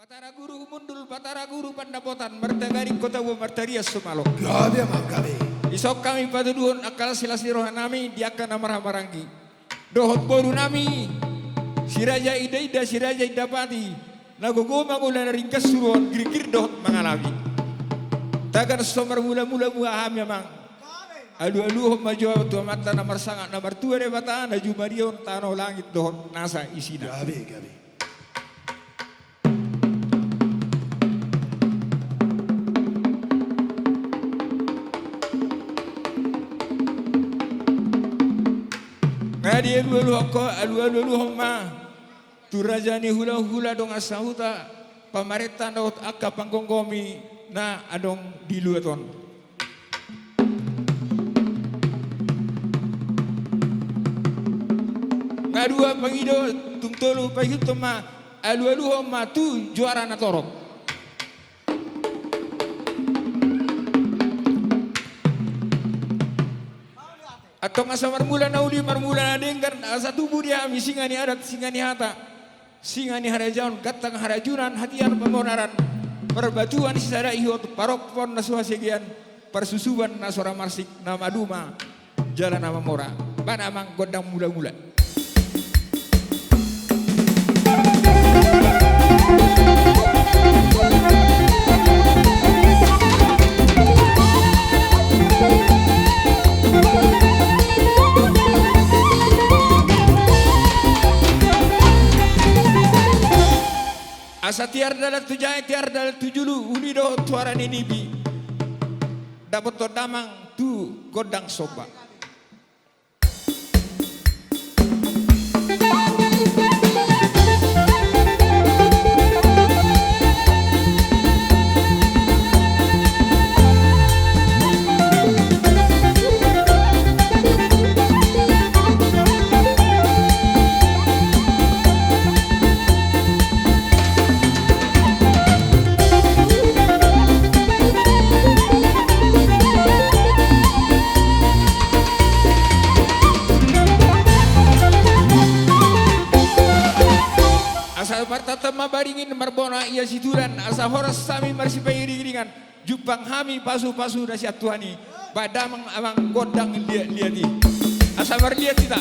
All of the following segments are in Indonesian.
Batara guru mundul, batara guru pandapotan, mertagari kota bu martarias sumalo. Gabe manggabe. Isok kami paduduhon akal silasi rohanami diakan amarah marangi. Dohot boru nami, siraja ida siraja ida pati. Nagogo mangulan ringkas suruhan girgir dohot mangalawi. Tagan somar mula-mula muaham memang. Alu-alu maju tu mata nomor sangat nomor tua de bata na jumarion tanah langit dohot nasa isina. Gabe. Ngadi alu-alu homa turajani hula-hula dong asahuta pamareta daut akka panggonggomi na adong diluaton. Ngadua pangido tungtolu pahitoma alu-alu homa tu juara na torok. Atau masa marmula nauli marmula nadengkan asa tubuh dia singani adat singani hata singani harajaun katang harajunan hatian pemonaran perbatuan sisara ihot parok pon nasuhasegian persusuban nasora marsik nama duma jalan nama mora bana mang godang mula-mula. Asa tiar dalam tujai tiar dalam tujulu unido tuaran ini bi dapat to damang tu godang soba. Asal partatama baringin marbona ia situran asa horas sami marsipai ringan jupang hami pasu-pasu dasiat tuhani badamang amang godang liati asa marliat kita.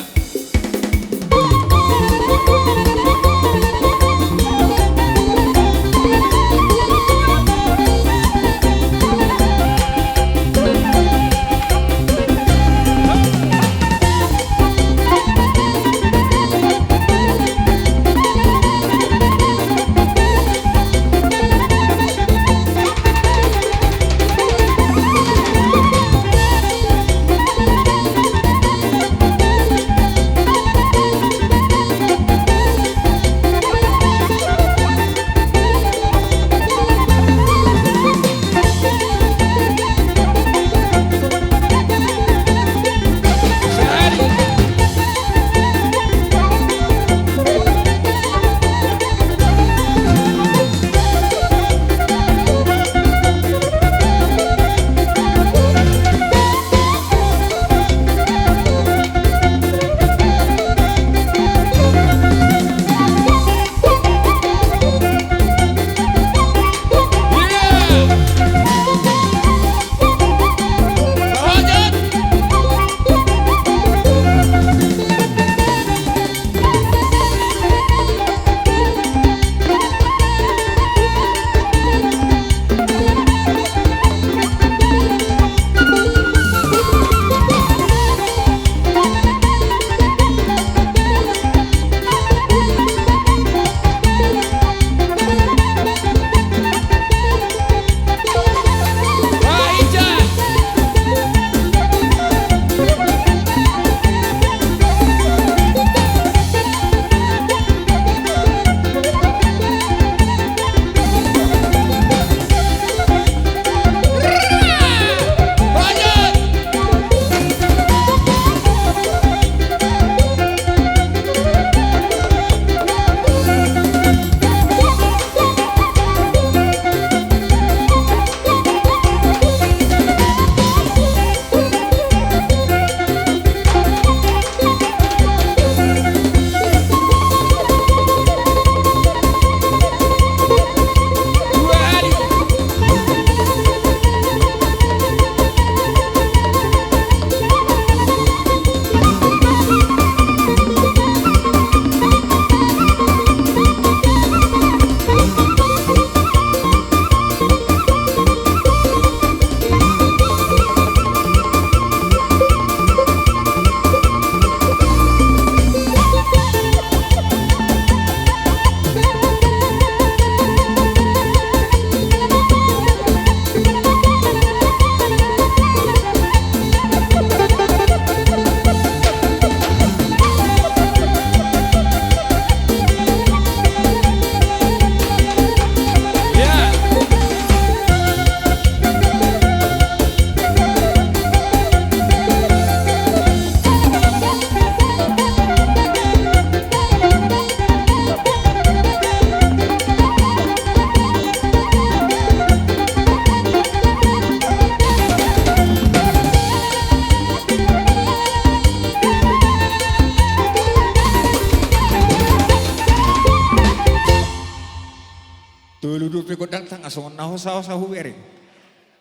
Tulu dupe ko datang asong nahosa-hosa huwering.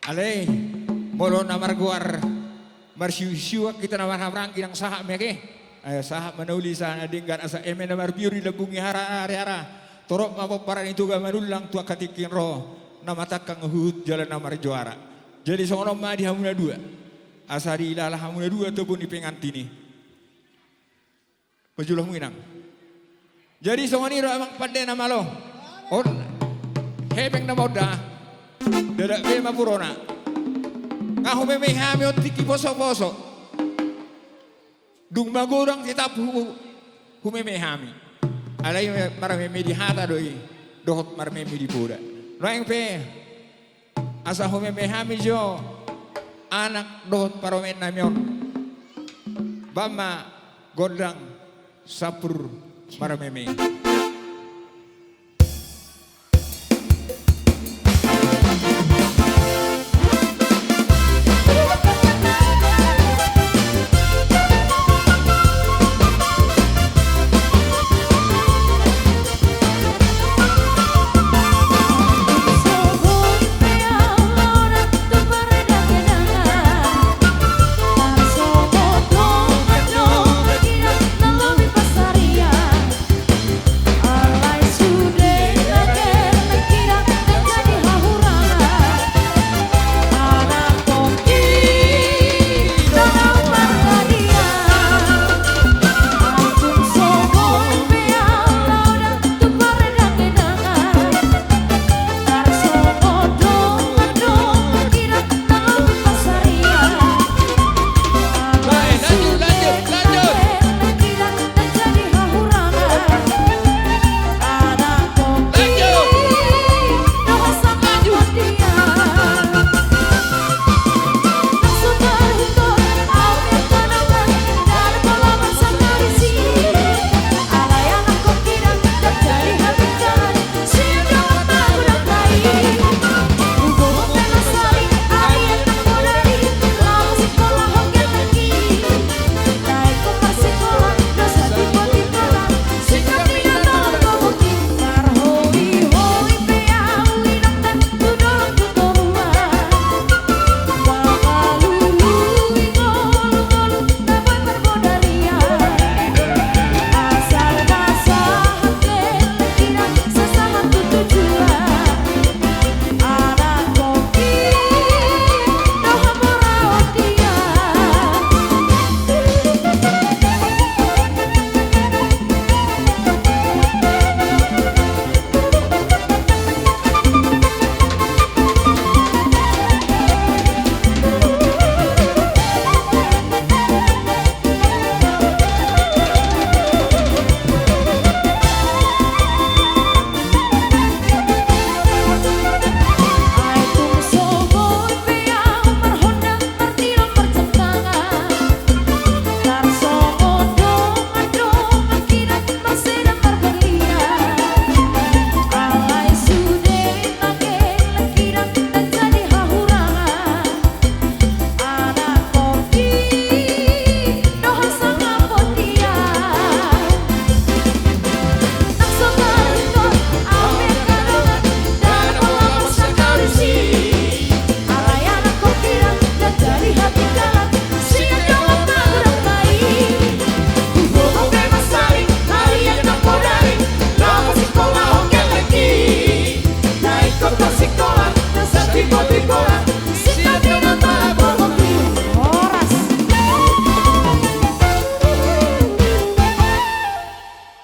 Alay, molo na marguar, marsiu-siu kita na marhamrang kinang saha meke. Ayo saha manauli sa nadinggan asa eme na marbiuri labungi hara-hara. Torok mapaparan itu ga manulang tua katikin roh. Na matakang hut jalan na marjuara. Jadi seorang ma di hamuna dua. Asari ilalah hamuna dua ataupun di pengantini. Pajulah minang. Jadi seorang ini emang pandai nama lo. Oh, hebeng na moda dadak be mapurona ngahu me hami otiki poso-poso dung magurang kitap humeme hami alay marame di hata doi dohot marame di poda noeng pe asa humeme hami jo anak dohot paromen namion bama godang sapur marame.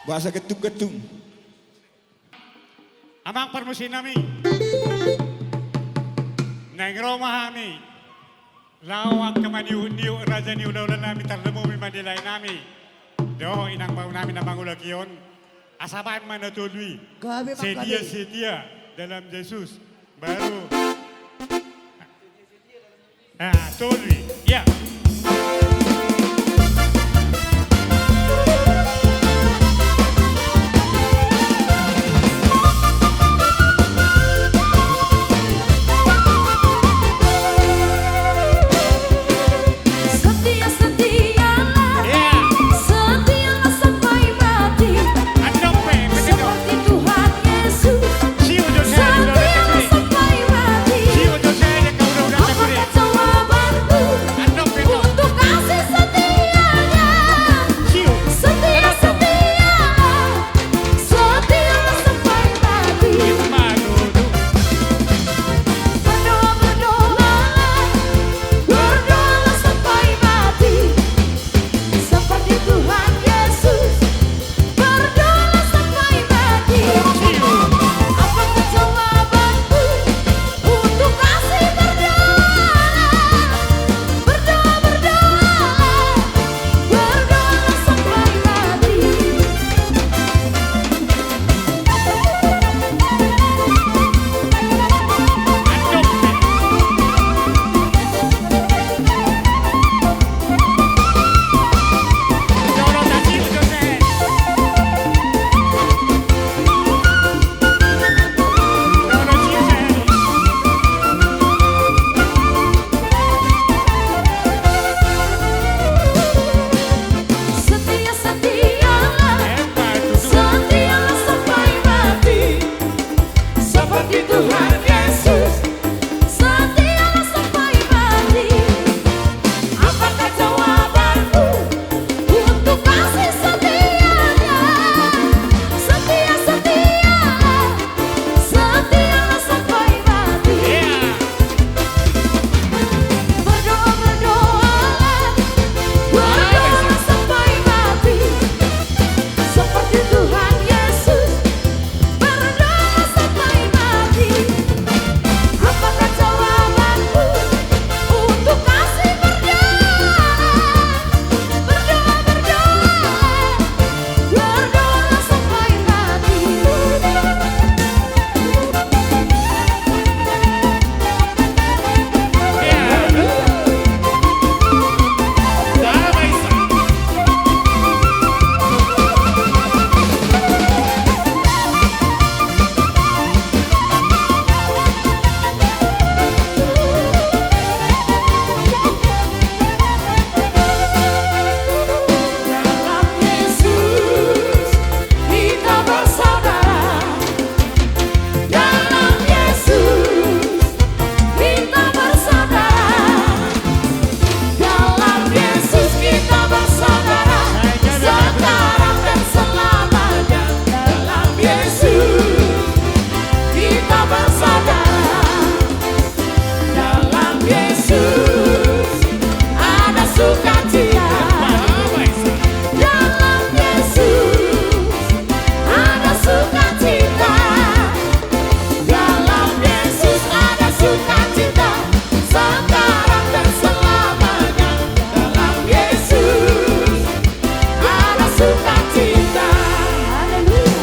Bahasa getung-getung. Amang permusin nami. Neng Roma kami. Lawak kemaniu raja ni udah nami terlemu mimadilai nami. Doh inang bau nami na mangulakion. Asapan mana tului. Sedia dalam Yesus. Baru. Tului. Ya. Seperti Tuhan Yesus. Tuhan Yesus, setialah sampai mati. Apakah jawabanmu untuk kasih setianya? Setia, setialah, setialah sampai mati. Berdoa, berdoalah, berdoalah sampai mati. Seperti Tuhan Yesus, berdoa sampai mati. Apakah jawabanmu untuk kasih berdoa? Berdoa, berdoalah, berdoalah sampai mati. Dalam Yesus kita bersaudara. Dalam Yesus kita bersaudara. Dalam Yesus kita bersaudara. Sekarang dan selamanya. Dalam Yesus kita bersaudara. Dalam Yesus ada sukacita. Dalam Yesus ada sukacita. Dalam Yesus ada sukacita. Sekarang dan selamanya. Dalam Yesus ada sukacita. Haleluya.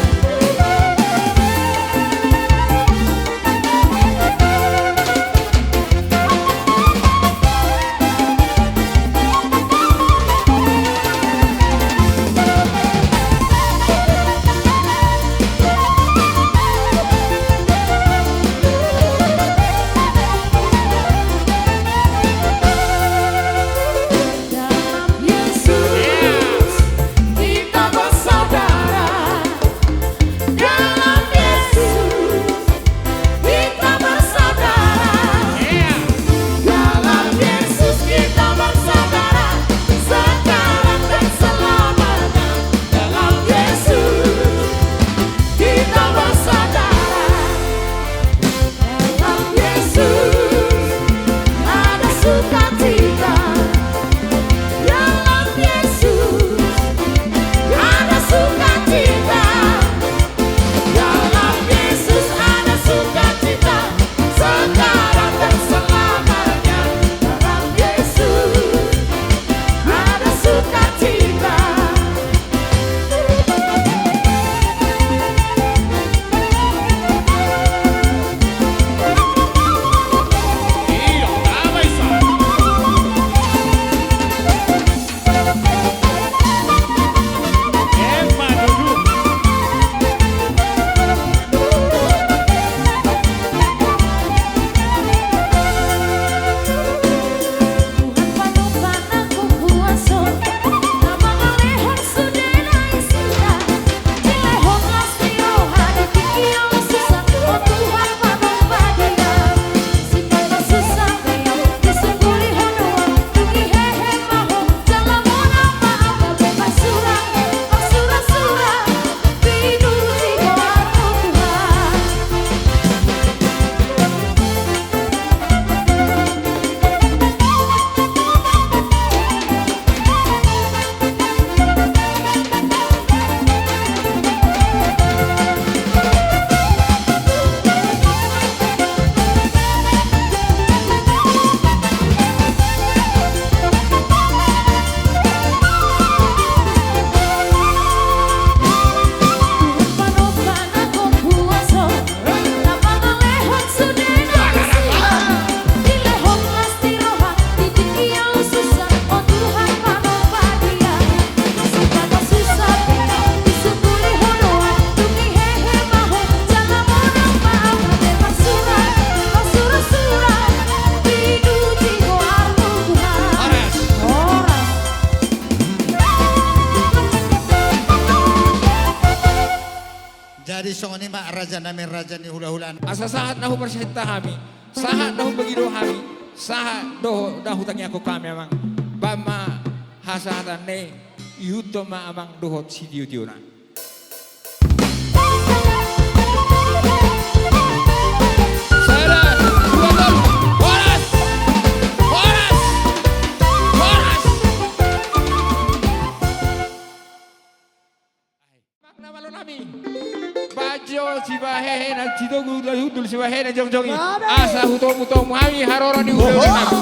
ma raja nami raja ni hula-hulaan. Asa sahat nahu persita kami, sahat nahu begitu kami, sahat doh dah hutangnya aku kami amang, bama hasatan ne, yuto ma amang dohot si diu-diuna. Bajo si bahehe na cito gudul hudul si bahehe na jongjongi asa hutong hutong mami haroro ni hudul nami.